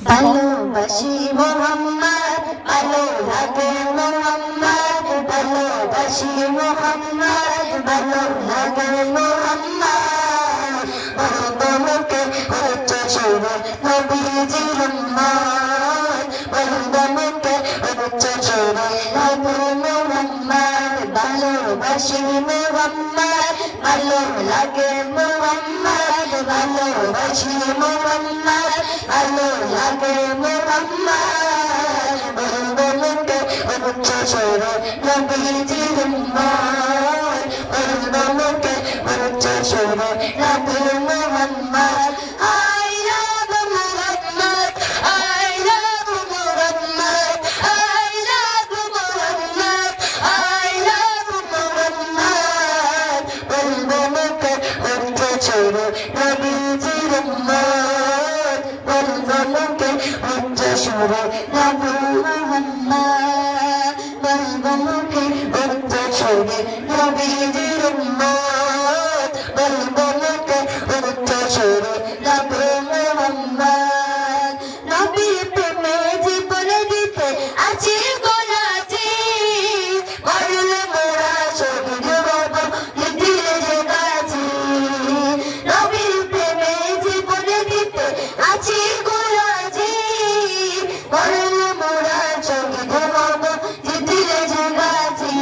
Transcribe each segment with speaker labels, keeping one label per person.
Speaker 1: ভালোবাসি মোহাম্মদ, ভালো লাগে মোহাম্মদ, ভালোবাসি মোহাম্মদ, ভালো লাগে মোহাম্মদ। বন্দনাকে উচ্চ সুরে নবীজির উম্মত, বন্দনাকে উচ্চ সুরে নবী মোহাম্মদ। ভালোবাসি মোহাম্মদ, ভালো লাগে মোহাম্মদ, ভালোবাসি মোহাম্মদ, ভালো লাগে মোহাম্মদ। বন্দনাকে উচ্চ সুরে নবীজির উম্মত, বন্দনাকে উচ্চ সুরে নবী Mohammad. I love Muhammad, I love Muhammad, I love Muhammad, I love Muhammad. বন্দনাকে উচ্চ সুরে নবীজির উম্মত, বন্দনাকে উচ্চ সুরে নবী মোহাম্মদ, বন্দনাকে উচ্চ সুরে নবীজির উম্মত, বন্দনাকে উচ্চ সুরে নবী মোহাম্মদ। নবী প্রেমে জীবন দিতে আছি গোলাজি, মরলে মোরা শহীদ হব দিলে যে গাজী। নবী প্রেমে জীবন দিতে আছি গোলাজি, মরলে মোরা শহীদ হব দিলে যে গাজী।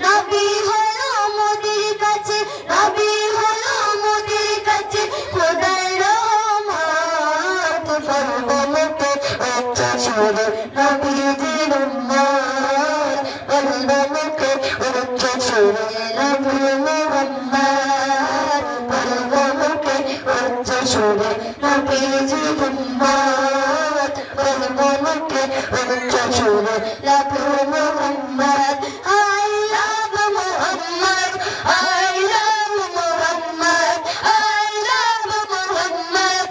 Speaker 1: নবী হলো মোদের কাছে, নবী হলো মোদের কাছে খোদার রহমত। বন্দনাকে উচ্চ সুরে নবীজির উম্মত, বন্দনাকে উচ্চ সুরে নবী মোহাম্মদ, বন্দনাকে উচ্চ সুরে নবীজির উম্মত, বন্দনাকে উচ্চ সুরে নবী Mohammad. I love Muhammad, I love Muhammad, I love Muhammad,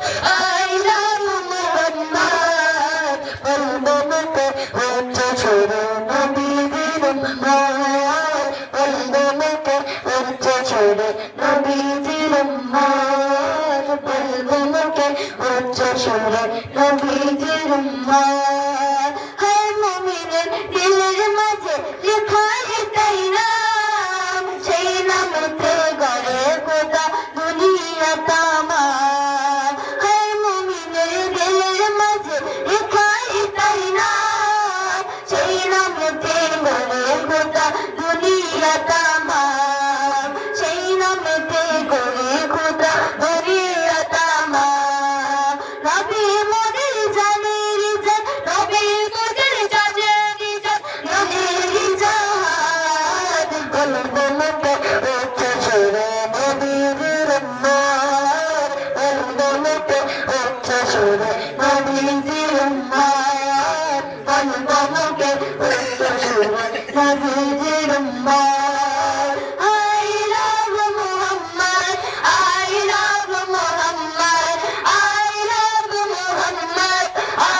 Speaker 1: I love Muhammad. বন্দনাকে উচ্চ সুরে নবীজির উম্মত, বন্দনাকে উচ্চ সুরে নবীজির উম্মত, বন্দনাকে উচ্চ সুরে নবীজির উম্মত। হায় মুমিনের দিলের মাঝে লেখা এটাই নাম, সেই নামেতে গড়ে খোদা দুনিয়া তামাম। হায় মুমিনের দিলের মাঝে লেখা এটাই নাম, সেই নামেতে গড়ে খোদা দুনিয়া তামাম, সেই নামেতে গড়ে খোদা দুনিয়া তামাম। নবী মোদের জানের জান, নবী মোদের জানের জান, নবীর জাহাদ। বন্দনাকে উচ্চ সুরে নবীজির উম্মত, বন্দনাকে উচ্চ সুরে নবীজির উম্মত, বন্দনাকে উচ্চ সুরে নবীজির উম্মত। I love Muhammad, I love Muhammad, I love Muhammad,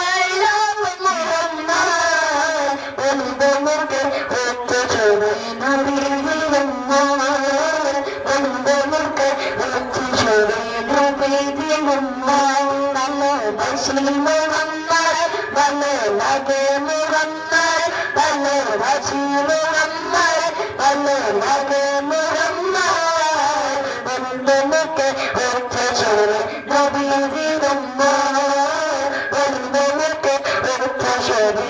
Speaker 1: I love Muhammad. বন্দনাকে উচ্চ সুরে নবীজির উম্মত, বন্দনাকে উচ্চ সুরে নবীজির উম্মত। ভালোবাসি মোহাম্মদ, ভালো লাগে মোহাম্মদ, ভালোবাসি মোহাম্মদ, ভালো লাগে মোহাম্মদ। বন্দনাকে উচ্চ সুরে নবীজির উম্মত, বন্দনাকে উচ্চ সুরে